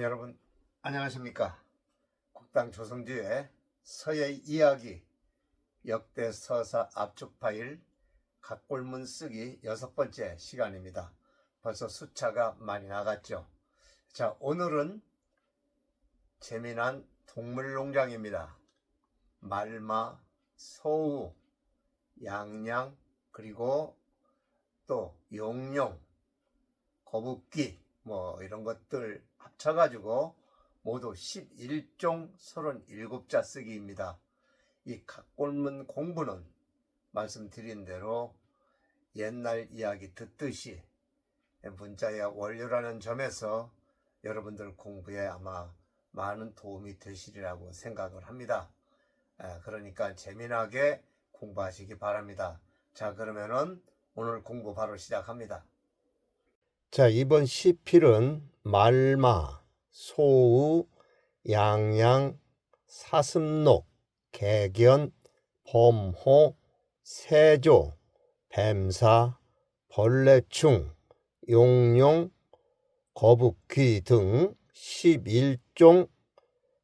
여러분 안녕하십니까. 국당 조성주의 서의 이야기 역대 서사 압축 파일 각골문 쓰기 6번째 시간입니다. 벌써 숫자가 많이 나갔죠. 자, 오늘은 재미난 동물농장입니다. 말마, 소우, 양양, 그리고 또 용용, 거북귀 이런 것들 합쳐가지고 모두 11종 37자 쓰기입니다. 이 각골문 공부는 말씀드린 대로 옛날 이야기 듣듯이 문자의 원료라는 점에서 여러분들 공부에 아마 많은 도움이 되시리라고 생각을 합니다. 그러니까 재미나게 공부하시기 바랍니다. 자, 그러면은 오늘 공부 바로 시작합니다. 자, 이번 시필은 말마, 소우, 양양, 사슴록, 개견, 범호, 세조, 뱀사, 벌레충, 용용, 거북귀 등 11종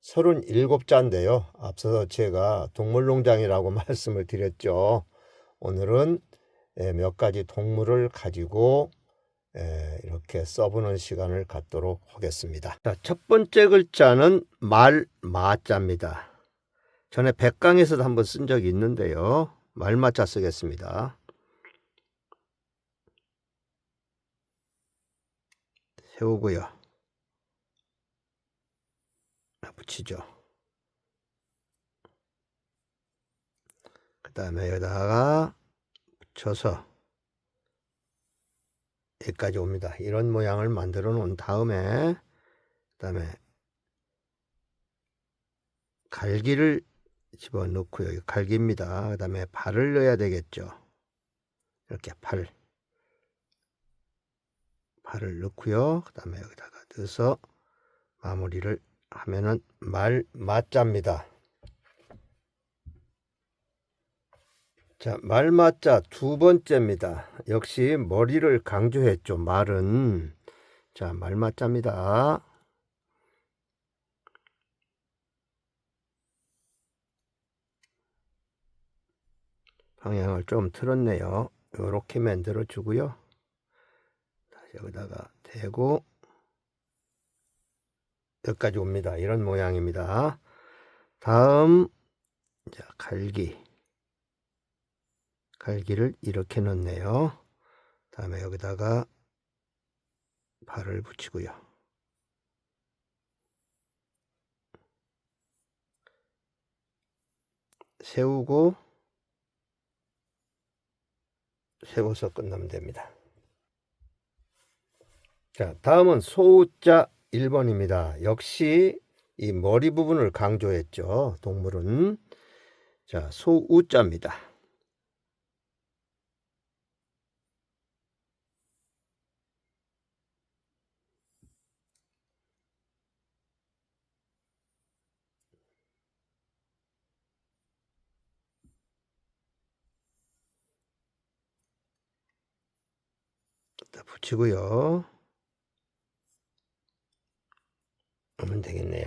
37자인데요. 앞서서 제가 동물농장이라고 말씀을 드렸죠. 오늘은 몇 가지 동물을 가지고 이렇게 써보는 시간을 갖도록 하겠습니다. 자, 첫 번째 글자는 말마자입니다. 전에 백강에서도 한번 쓴 적이 있는데요. 말마자 쓰겠습니다. 세우고요. 붙이죠. 그 다음에 여기다가 붙여서 여기까지 옵니다. 이런 모양을 만들어 놓은 다음에 그 다음에 갈기를 집어넣고요. 여기 갈기입니다. 그 다음에 발을 넣어야 되겠죠. 이렇게 발을 넣고요. 그 다음에 여기다가 넣어서 마무리를 하면은 말마자입니다. 자, 말마자 두 번째입니다. 역시 머리를 강조했죠. 말은. 자, 말마자입니다. 방향을 좀 틀었네요. 이렇게 만들어 주고요. 다시 여기다가 대고 여기까지 옵니다. 이런 모양입니다. 다음, 자, 갈기를 이렇게 넣네요. 다음에 여기다가 발을 붙이고요. 세워서 끝나면 됩니다. 자, 다음은 소자 1번입니다. 역시 이 머리 부분을 강조했죠. 동물은. 자, 소우자입니다. 붙이고요. 하면 되겠네요.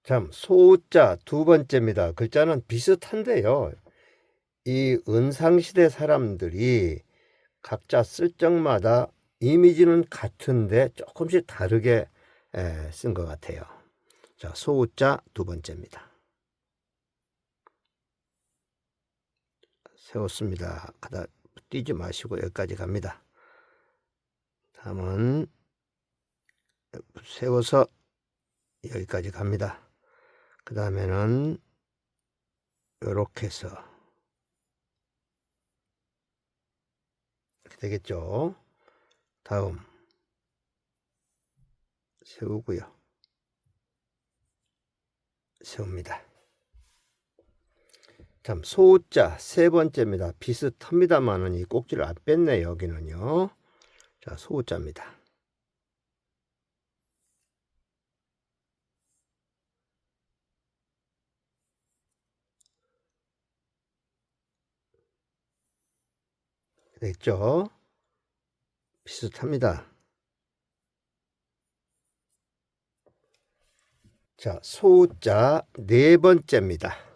참, 소자 두 번째입니다. 글자는 비슷한데요. 이 은상시대 사람들이 각자 쓸 적마다 이미지는 같은데 조금씩 다르게 쓴 것 같아요. 자, 소자 두 번째입니다. 세웠습니다. 가다 뛰지 마시고 여기까지 갑니다. 다음은 세워서 여기까지 갑니다. 그 다음에는 이렇게 해서 이렇게 되겠죠. 다음 세우고요. 세웁니다. 참, 소자 세 번째입니다. 비슷합니다만은 이 꼭지를 안 뺐네요. 여기는요. 자, 소자입니다. 됐죠? 비슷합니다. 자, 소자 네 번째입니다.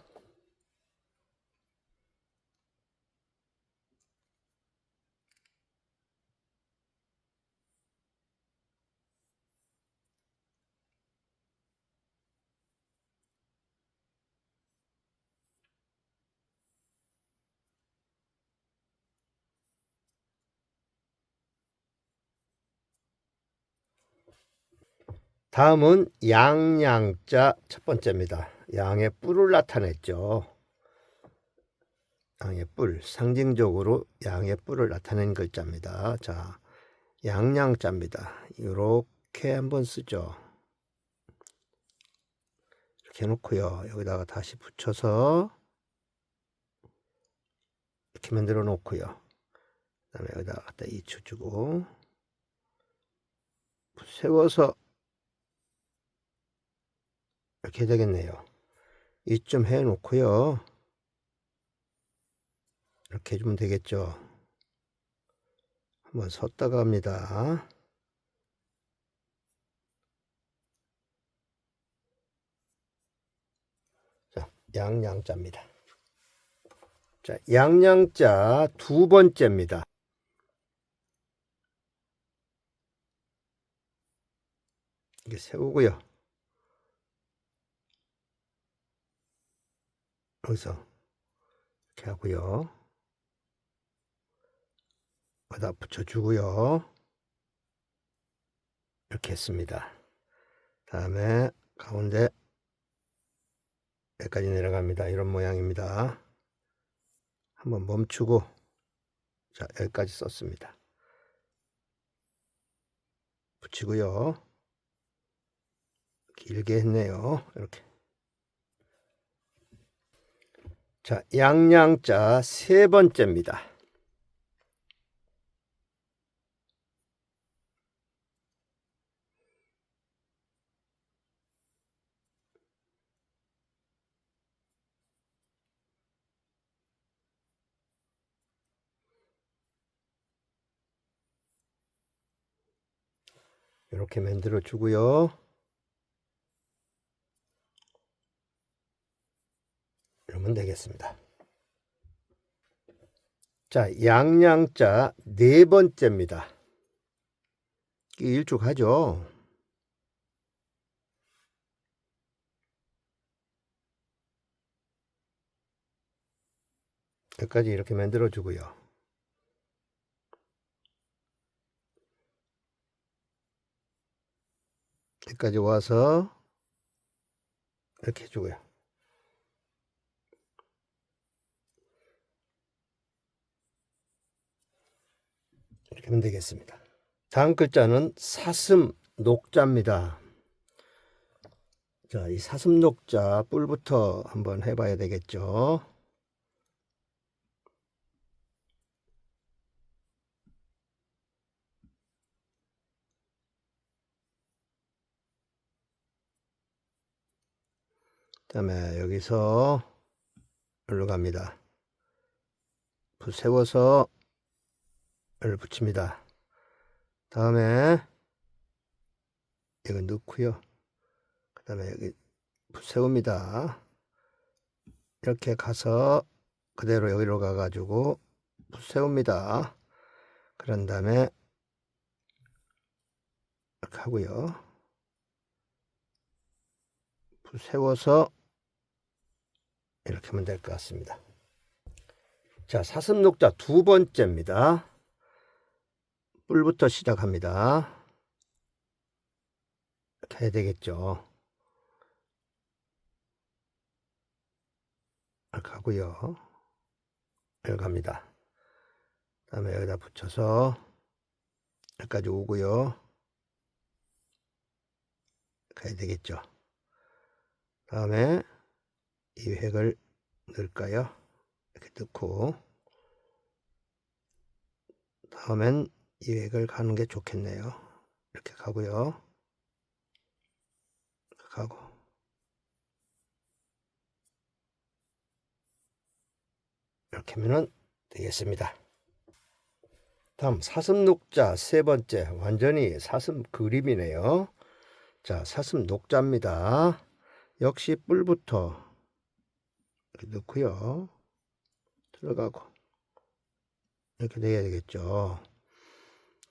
다음은 양양자 첫 번째입니다. 양의 뿔을 나타냈죠. 양의 뿔, 상징적으로 양의 뿔을 나타낸 글자입니다. 자, 양양자입니다. 이렇게 한번 쓰죠. 이렇게 해놓고요. 여기다가 다시 붙여서 이렇게 만들어 놓고요. 그 다음에 여기다가 갖다 잊혀주고 세워서 이렇게 되겠네요. 이쯤 해 놓고요. 이렇게 해주면 되겠죠. 한번 섰다가 합니다. 자, 양양자입니다. 자, 양양자 두 번째입니다. 이렇게 세우고요. 여기서 이렇게 하고요. 여기다 붙여주고요. 이렇게 했습니다. 다음에 가운데 여기까지 내려갑니다. 이런 모양입니다. 한번 멈추고, 자, 여기까지 썼습니다. 붙이고요. 길게 했네요. 이렇게. 자, 양양자 세 번째입니다. 이렇게 만들어 주고요. 이러면 되겠습니다. 자, 양양자 네 번째입니다. 일축하죠. 여기까지 이렇게 만들어 주고요. 여기까지 와서 이렇게 해주고요. 이렇게 하면 되겠습니다. 다음 글자는 사슴 녹자입니다. 자, 이 사슴 녹자 뿔부터 한번 해봐야 되겠죠. 그 다음에 여기서 여기로 갑니다. 세워서 여기를 붙입니다. 다음에 이거 넣고요. 그 다음에 여기 세웁니다. 이렇게 가서 그대로 여기로 가가지고 세웁니다. 그런 다음에 이렇게 하고요. 세워서 이렇게 하면 될 것 같습니다. 자, 사슴 녹자 두 번째입니다. 뿔부터 시작합니다. 이렇게 해야 되겠죠. 이렇게 하고요. 이렇게 갑니다. 그 다음에 여기다 붙여서 여기까지 오고요. 가야 되겠죠. 다음에 이 획을 넣을까요? 이렇게 넣고 다음엔 이 획을 가는 게 좋겠네요. 이렇게 가고요. 가고 이렇게 하면 되겠습니다. 다음 사슴 녹자 세 번째, 완전히 사슴 그림이네요. 자, 사슴 녹자입니다. 역시 뿔부터 이렇게 넣고요. 들어가고 이렇게 돼야 되겠죠.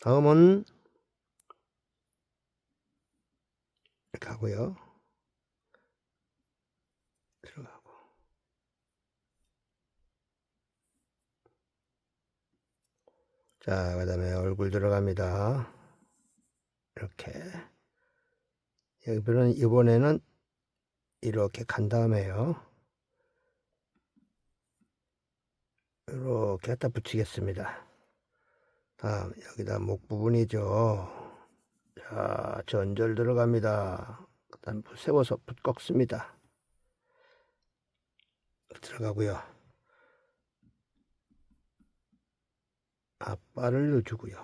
다음은 이렇게 하고요. 들어가고. 자, 그 다음에 얼굴 들어갑니다. 이렇게. 이번에는 이렇게 간 다음에요. 이렇게 갖다 붙이겠습니다. 다음, 여기다 목 부분이죠. 자, 전절 들어갑니다. 그 다음 세워서 붓 꺾습니다. 들어가고요. 앞발을 넣어주고요.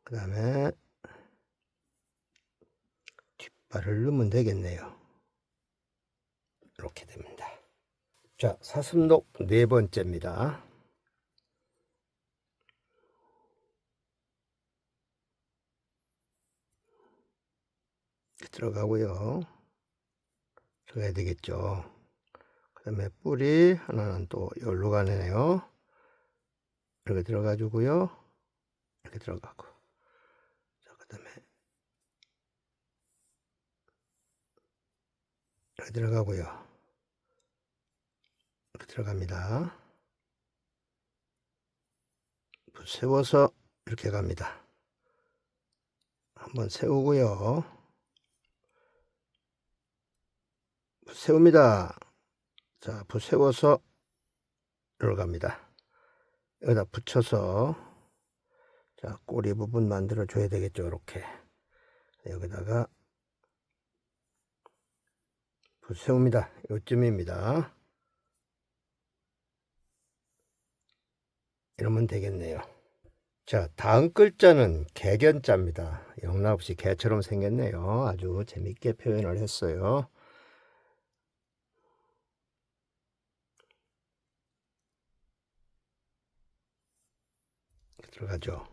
그 다음에 뒷발을 넣으면 되겠네요. 이렇게 됩니다. 자, 사슴록 네 번째입니다. 들어가고요. 들어가야 되겠죠. 그 다음에 뿔이 하나는 또 여기로 가네요. 이렇게 들어가 주고요. 이렇게 들어가고. 자, 그 다음에 이렇게 들어가고요. 이렇게 들어갑니다. 세워서 이렇게 갑니다. 한번 세우고요. 세웁니다. 자, 세워서 이렇게 갑니다. 여기다 붙여서 자, 꼬리 부분 만들어 줘야 되겠죠. 이렇게 여기다가 세웁니다. 요쯤입니다. 이러면 되겠네요. 자, 다음 글자는 개견자입니다. 영락없이 개처럼 생겼네요. 아주 재밌게 표현을 했어요. 들어가죠.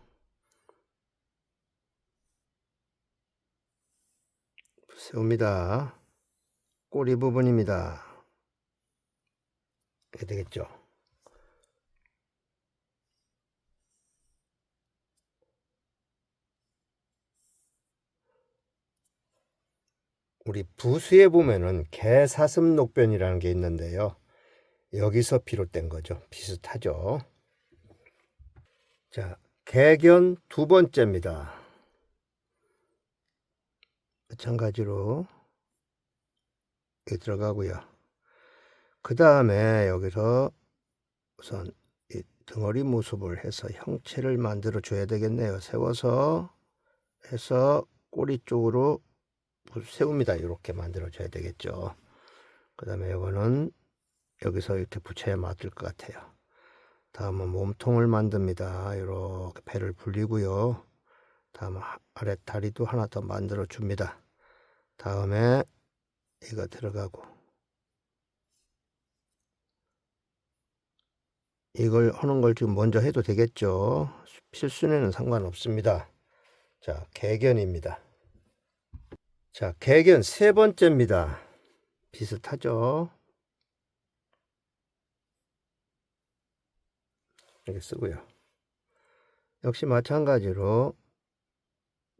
세웁니다. 꼬리 부분입니다. 이렇게 되겠죠. 우리 부수에 보면은 개사슴녹변이라는 게 있는데요. 여기서 비롯된 거죠. 비슷하죠. 자, 개견 두 번째입니다. 마찬가지로 여기 들어가고요. 그 다음에 여기서 우선 이 덩어리 모습을 해서 형체를 만들어 줘야 되겠네요. 세워서 해서 꼬리 쪽으로 세웁니다. 이렇게 만들어 줘야 되겠죠. 그 다음에 이거는 여기서 이렇게 붙여야 맞을 것 같아요. 다음은 몸통을 만듭니다. 이렇게 배를 불리고요. 다음 아래 다리도 하나 더 만들어 줍니다. 다음에 이거 들어가고 이걸 하는 걸 지금 먼저 해도 되겠죠. 필수는 상관없습니다. 자, 개견입니다. 자, 개견 세 번째입니다. 비슷하죠. 이렇게 쓰고요. 역시 마찬가지로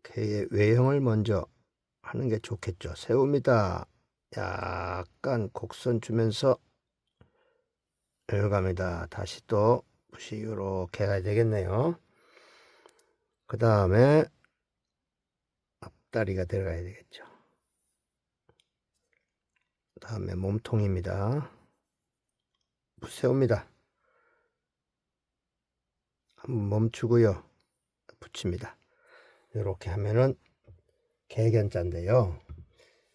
개의 외형을 먼저 하는 게 좋겠죠. 세웁니다. 약간 곡선 주면서 내려갑니다. 다시 또 붓이 이렇게 가야 되겠네요. 그 다음에 앞다리가 들어가야 되겠죠. 다음에 몸통입니다. 세웁니다. 한번 멈추고요. 붙입니다. 이렇게 하면은 개견자인데요.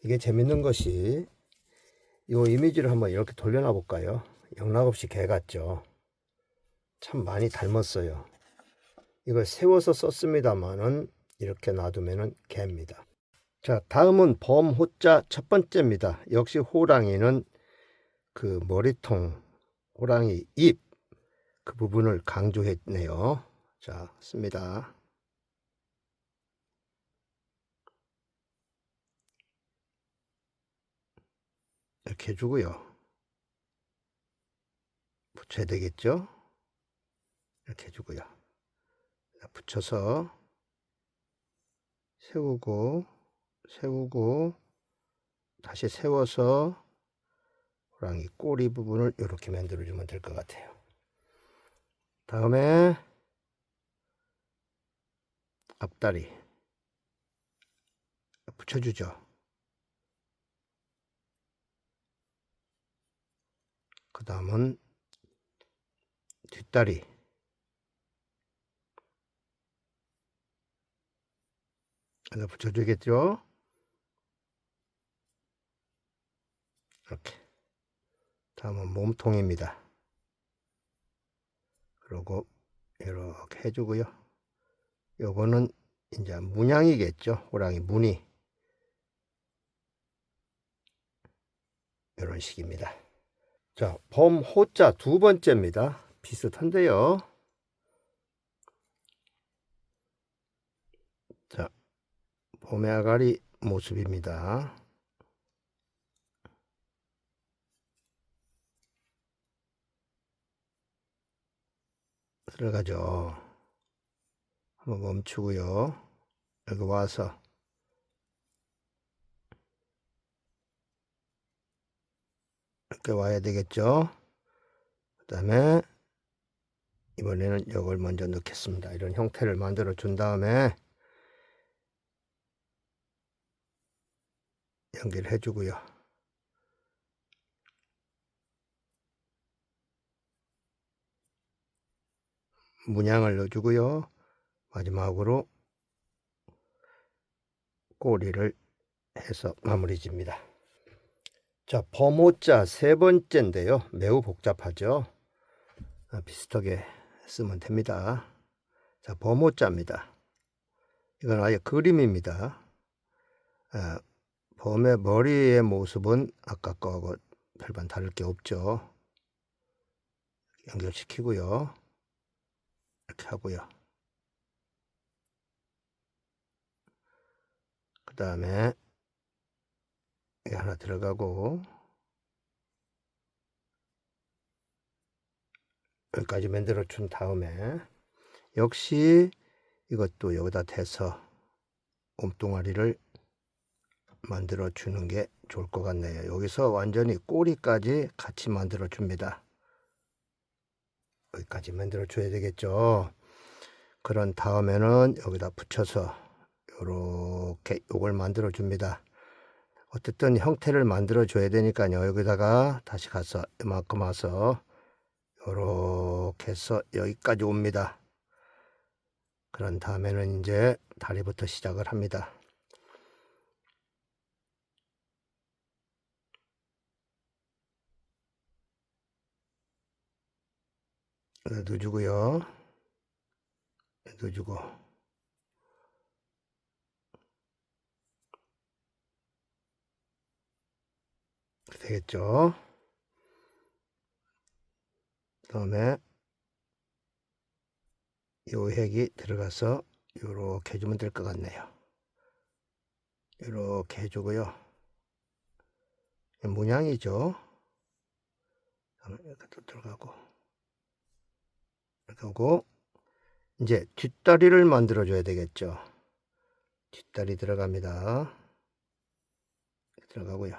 이게 재밌는 것이 이 이미지를 한번 이렇게 돌려놔 볼까요? 영락없이 개 같죠. 참 많이 닮았어요. 이걸 세워서 썼습니다만은 이렇게 놔두면은 개입니다. 자, 다음은 범호자 첫 번째입니다. 역시 호랑이는 그 머리통, 호랑이 입 그 부분을 강조했네요. 자, 씁니다. 이렇게 해주고요. 붙여야 되겠죠? 이렇게 해주고요. 붙여서 세우고 다시 세워서 호랑이 꼬리 부분을 이렇게 만들어주면 될 것 같아요. 다음에 앞다리 붙여주죠. 그 다음은 뒷다리, 여기다 붙여주겠죠. 이렇게. 다음은 몸통입니다. 그리고 이렇게 해주고요. 요거는 이제 문양이겠죠. 호랑이 무늬. 이런 식입니다. 자, 범호자 두 번째입니다. 비슷한데요. 자, 봄의 아가리 모습입니다. 들어가죠. 한번 멈추고요. 여기 와서 이렇게 와야 되겠죠. 그 다음에 이번에는 이걸 먼저 넣겠습니다. 이런 형태를 만들어 준 다음에 연결 해주고요. 문양을 넣어주고요. 마지막으로 꼬리를 해서 마무리 집니다. 자, 범호자 세 번째인데요. 매우 복잡하죠. 비슷하게 쓰면 됩니다. 자, 범호자입니다. 이건 아예 그림입니다. 범의 머리의 모습은 아까 거하고 별반 다를 게 없죠. 연결시키고요. 이렇게 하고요. 그 다음에 여기 하나 들어가고 여기까지 만들어 준 다음에 역시 이것도 여기다 대서 몸뚱아리를 만들어 주는 게 좋을 것 같네요. 여기서 완전히 꼬리까지 같이 만들어 줍니다. 여기까지 만들어 줘야 되겠죠. 그런 다음에는 여기다 붙여서 이렇게 요걸 만들어 줍니다. 어쨌든 형태를 만들어 줘야 되니까요. 여기다가 다시 가서 이만큼 와서 이렇게 해서 여기까지 옵니다. 그런 다음에는 이제 다리부터 시작을 합니다. 넣어주고요. 넣어주고 되겠죠. 그 다음에 요 핵이 들어가서 요렇게 해주면 될 것 같네요. 요렇게 해주고요. 문양이죠. 이렇게 또 들어가고 이렇게 하고 이제 뒷다리를 만들어 줘야 되겠죠. 뒷다리 들어갑니다. 들어가고요.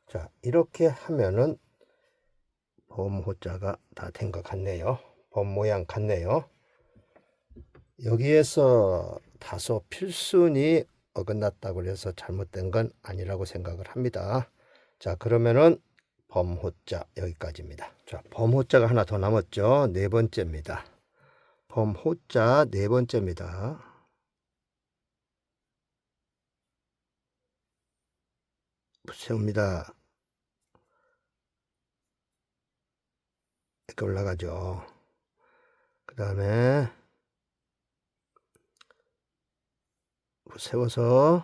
자, 이렇게 하면은 범호자가 다 된 것 같네요. 범 모양 같네요. 여기에서 다소 필순이 어긋났다고 해서 잘못된 건 아니라고 생각을 합니다. 자, 그러면은 범호자 여기까지입니다. 자, 범호자가 하나 더 남았죠. 네 번째입니다. 범호자 네 번째입니다. 세웁니다. 이렇게 올라가죠. 그 다음에 세워서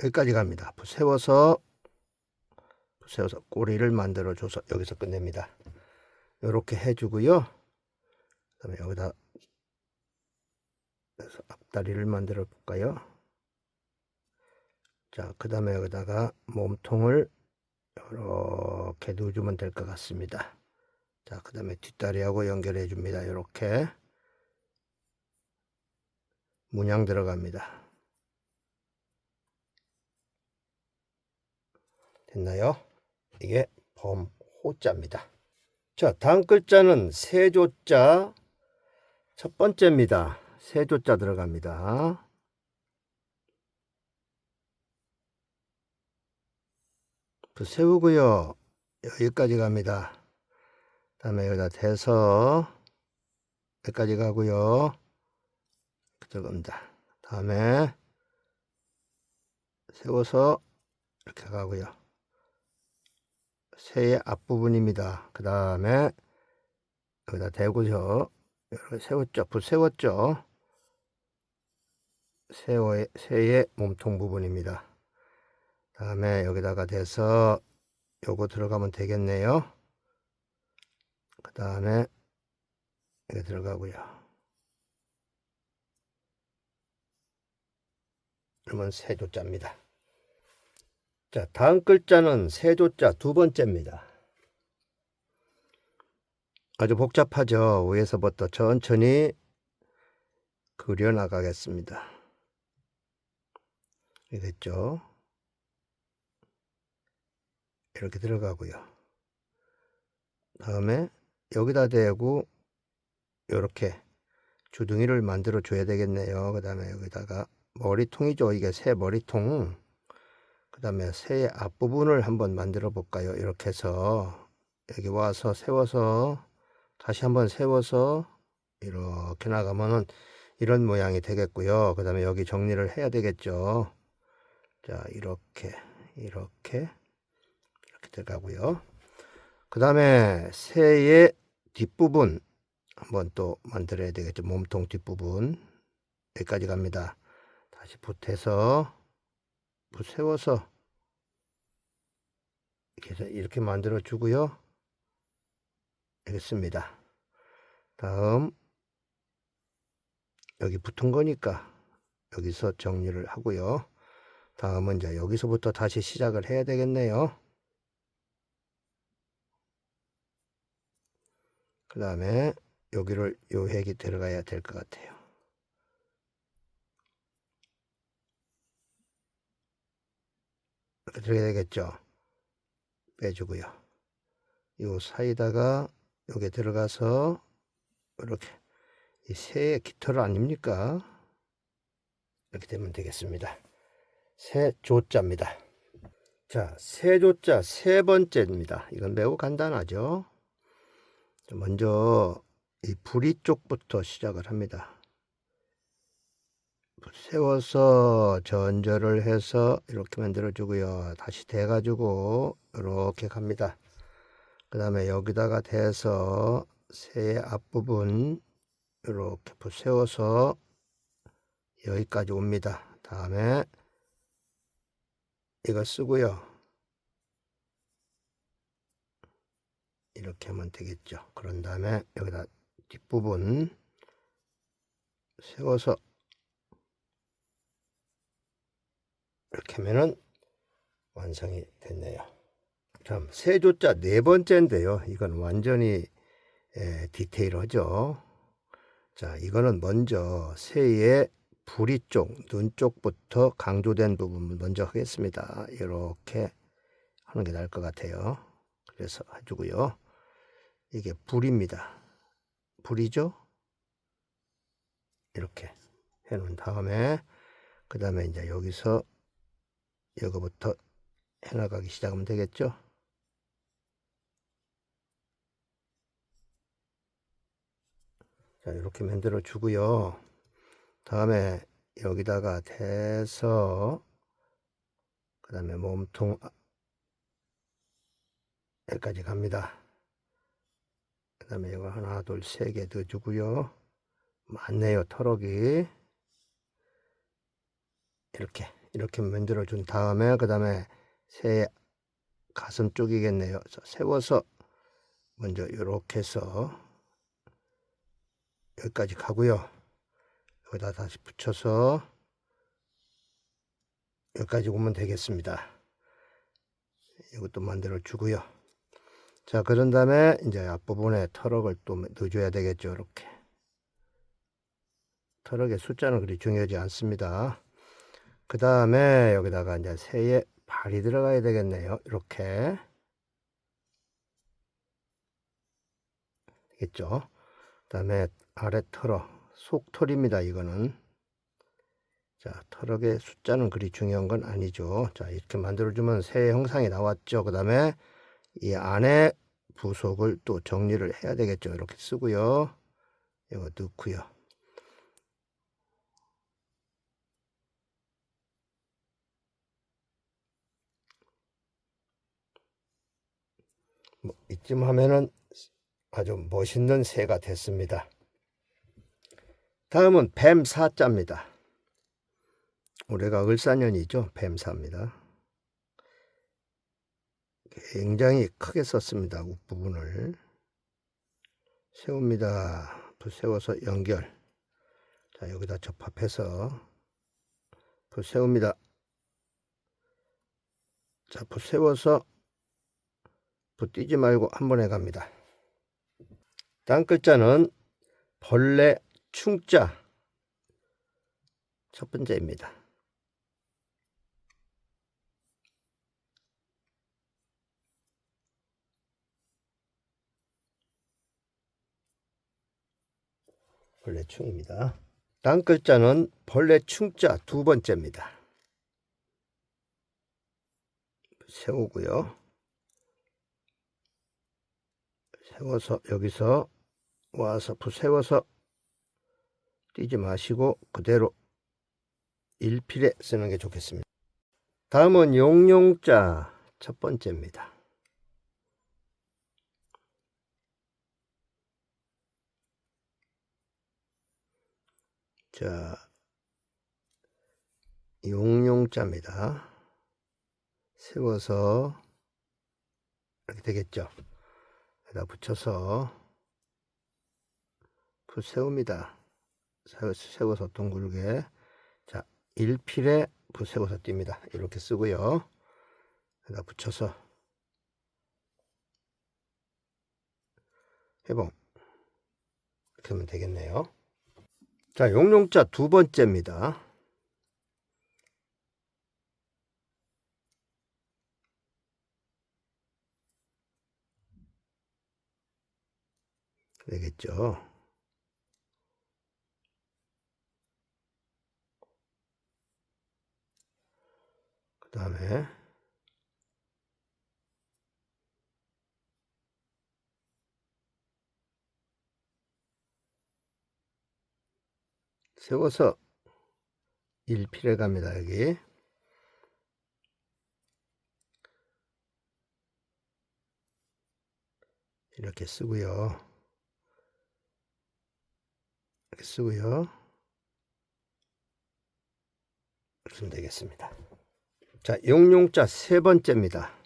여기까지 갑니다. 세워서 꼬리를 만들어 줘서 여기서 끝냅니다. 이렇게 해주고요. 그다음에 여기다 앞다리를 만들어 볼까요? 자, 그 다음에 여기다가 몸통을 이렇게 넣어주면 될 것 같습니다. 자, 그 다음에 뒷다리하고 연결해 줍니다. 이렇게 문양 들어갑니다. 됐나요? 이게 범호자입니다. 자, 다음 글자는 세조자 첫 번째입니다. 세조자 들어갑니다. 세우고요. 여기까지 갑니다. 다음에 여기다 대서 여기까지 가고요. 들어갑니다. 다음에 세워서 이렇게 가고요. 새의 앞부분입니다. 그 다음에 여기다 대고요. 세웠죠. 세웠죠. 새의 몸통 부분입니다. 다음에 여기다가 대서 요거 들어가면 되겠네요. 그 다음에 여기 들어가고요. 그러면 세조자입니다. 자, 다음 글자는 세조자 두 번째입니다. 아주 복잡하죠. 위에서부터 천천히 그려나가겠습니다. 이겠죠? 이렇게 들어가고요. 다음에 여기다 대고 이렇게 주둥이를 만들어 줘야 되겠네요. 그 다음에 여기다가 머리통이죠. 이게 새 머리통. 그 다음에 새의 앞부분을 한번 만들어 볼까요? 이렇게 해서 여기 와서 세워서 다시 한번 세워서 이렇게 나가면은 이런 모양이 되겠고요. 그 다음에 여기 정리를 해야 되겠죠. 자, 이렇게 들어가고요. 그 다음에 새의 뒷부분 한번 또 만들어야 되겠죠. 몸통 뒷부분 여기까지 갑니다. 다시 붓해서 세워서 이렇게 만들어 주고요. 알겠습니다. 다음 여기 붙은 거니까 여기서 정리를 하고요. 다음은 이제 여기서부터 다시 시작을 해야 되겠네요. 그 다음에 여기를 요 핵이 들어가야 될 것 같아요. 이렇게 들어가야 되겠죠. 빼주고요. 요 사이다가 여기 들어가서 이렇게 이 새의 깃털 아닙니까? 이렇게 되면 되겠습니다. 세조자입니다. 자, 세조자 세 번째입니다. 이건 매우 간단하죠. 먼저 이 부리 쪽부터 시작을 합니다. 세워서 전절을 해서 이렇게 만들어 주고요. 다시 대 가지고 이렇게 갑니다. 그 다음에 여기다가 대서 새의 앞부분 이렇게 세워서 여기까지 옵니다. 다음에 이거 쓰고요. 이렇게 하면 되겠죠. 그런 다음에 여기다 뒷부분 세워서 이렇게 하면은 완성이 됐네요. 참, 세조자 네 번째인데요. 이건 완전히 디테일하죠. 자, 이거는 먼저 새의 부리 쪽, 눈 쪽부터 강조된 부분 먼저 하겠습니다. 이렇게 하는 게 나을 것 같아요. 그래서 해주고요. 이게 불입니다. 불이죠? 이렇게 해 놓은 다음에 그 다음에 이제 여기서 이거부터 해 나가기 시작하면 되겠죠? 자, 이렇게 만들어 주고요. 다음에 여기다가 대서 그 다음에 몸통 여기까지 갑니다. 그 다음에 이거 하나 둘 세 개 더 주고요. 많네요. 터럭이 이렇게 만들어 준 다음에 그 다음에 새 가슴 쪽이겠네요. 세워서 먼저 이렇게 해서 여기까지 가고요. 여기다 다시 붙여서 여기까지 오면 되겠습니다. 이것도 만들어 주고요. 자, 그런 다음에 이제 앞부분에 터럭을 또 넣어줘야 되겠죠. 이렇게 터럭의 숫자는 그리 중요하지 않습니다. 그 다음에 여기다가 이제 새의 발이 들어가야 되겠네요. 이렇게 되겠죠. 그 다음에 아래 터럭, 속털입니다. 이거는. 자, 터럭의 숫자는 그리 중요한 건 아니죠. 자, 이렇게 만들어주면 새 형상이 나왔죠. 그 다음에 이 안에 부속을 또 정리를 해야 되겠죠. 이렇게 쓰고요. 이거 넣고요. 뭐 이쯤 하면은 아주 멋있는 새가 됐습니다. 다음은 뱀사자입니다. 올해가 을사년이죠. 뱀사입니다. 굉장히 크게 썼습니다. 윗부분을 세웁니다. 세워서 연결. 자, 여기다 접합해서 세웁니다. 자, 세워서 띄지 말고 한 번에 갑니다. 다음 글자는 벌레 충자 첫 번째입니다. 벌레충입니다. 다음 글자는 벌레충자 두 번째입니다. 세우고요. 세워서 여기서 와서 세워서 띄지 마시고 그대로 일필에 쓰는 게 좋겠습니다. 다음은 용용자 첫 번째입니다. 자, 용용자입니다. 세워서 이렇게 되겠죠. 여기다 붙여서 세웁니다. 세워서 둥글게. 자, 일필에 세워서 띕니다. 이렇게 쓰고요. 여기다 붙여서 해봉 이렇게 하면 되겠네요. 자, 용용자 두 번째입니다. 되겠죠. 그 다음에 세워서 일필에 갑니다. 여기 이렇게 쓰고요. 이렇게 쓰고요. 이렇게 쓰면 되겠습니다. 자, 용용자 세 번째입니다.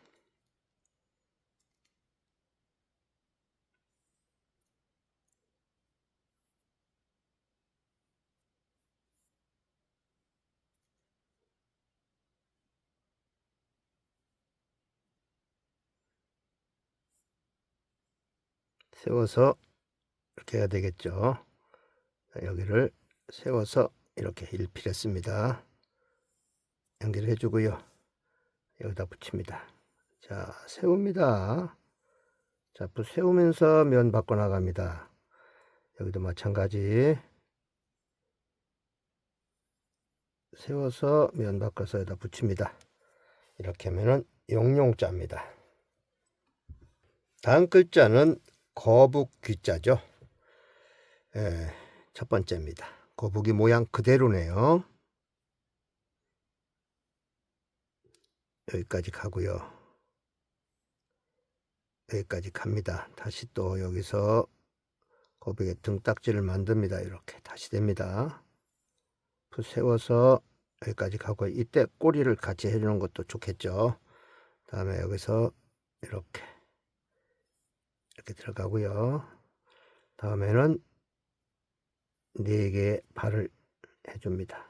세워서 이렇게 해야 되겠죠. 자, 여기를 세워서 이렇게 일필했습니다. 연결해 주고요. 여기다 붙입니다. 자, 세웁니다. 자, 세우면서 면 바꿔 나갑니다. 여기도 마찬가지. 세워서 면 바꿔서 여기다 붙입니다. 이렇게 하면은 용용자입니다. 다음 글자는 거북귀자죠. 첫 번째입니다. 거북이 모양 그대로네요. 여기까지 가고요. 여기까지 갑니다. 다시 또 여기서 거북이의 등딱지를 만듭니다. 이렇게 다시 됩니다. 세워서 여기까지 가고 이때 꼬리를 같이 해주는 것도 좋겠죠. 다음에 여기서 이렇게 들어가고요. 다음에는 4개의 발을 해줍니다.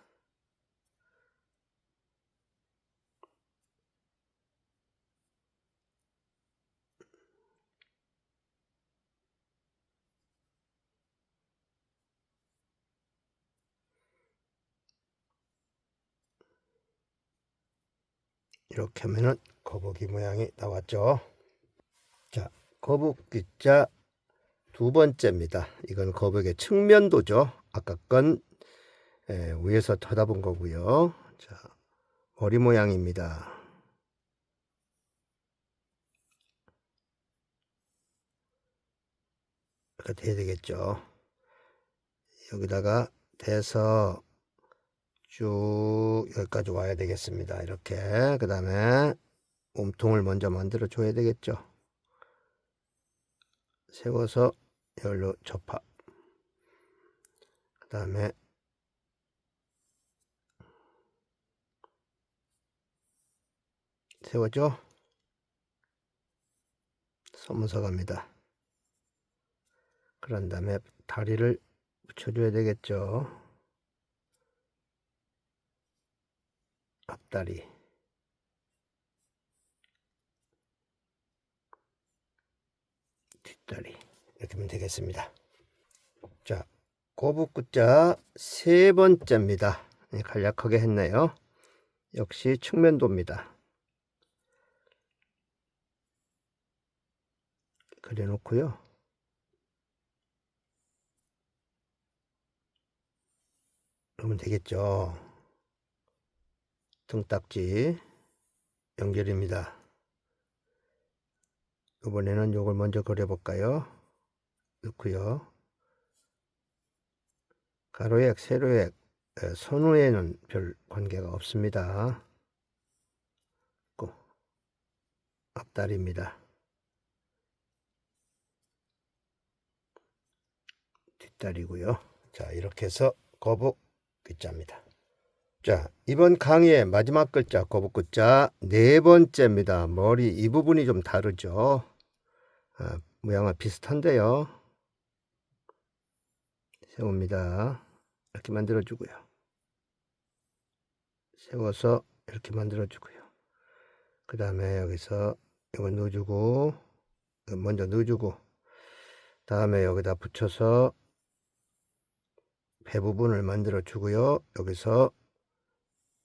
이렇게 하면은 거북이 모양이 나왔죠. 자, 거북귀자 2번째입니다. 이건 거북이의 측면도죠. 아까 건 위에서 쳐다본 거고요. 자, 머리 모양입니다. 이렇게 돼야 되겠죠. 여기다가 대서 쭉 여기까지 와야 되겠습니다. 이렇게. 그 다음에 몸통을 먼저 만들어 줘야 되겠죠. 세워서 열로 접합. 그 다음에 세워줘. 서문서 갑니다. 그런 다음에 다리를 붙여줘야 되겠죠. 앞다리. 뒷다리. 이렇게 하면 되겠습니다. 자, 거북귀자 3번째입니다. 간략하게 했네요. 역시 측면도입니다. 그래 놓고요. 그러면 되겠죠. 등딱지 연결입니다. 이번에는 요걸 먼저 그려볼까요? 넣고요. 가로액, 세로액, 선후에는 별 관계가 없습니다. 앞다리입니다. 뒷다리고요. 자, 이렇게 해서 거북귀자입니다. 자, 이번 강의의 마지막 글자 거북귀자 4번째입니다. 머리 이 부분이 좀 다르죠. 모양은 비슷한데요. 세웁니다. 이렇게 만들어 주고요. 세워서 이렇게 만들어 주고요. 그 다음에 여기서 이거 넣어주고 먼저 넣어주고 다음에 여기다 붙여서 배 부분을 만들어 주고요. 여기서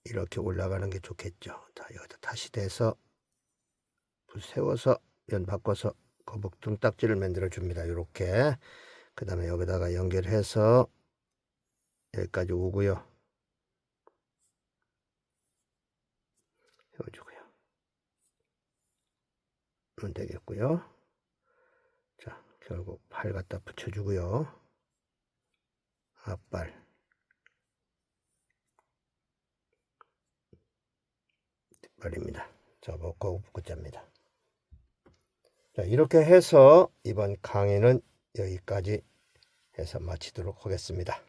이렇게 올라가는 게 좋겠죠. 자, 여기다 다시 대서 세워서 면 바꿔서 거북 등딱지를 만들어 줍니다. 이렇게. 그 다음에 여기다가 연결해서 여기까지 오고요. 세워주고요. 그러면 되겠고요. 자, 결국 팔 갖다 붙여주고요. 앞발. 뒷발입니다. 자, 거북귀자입니다. 자, 이렇게 해서 이번 강의는 여기까지 해서 마치도록 하겠습니다.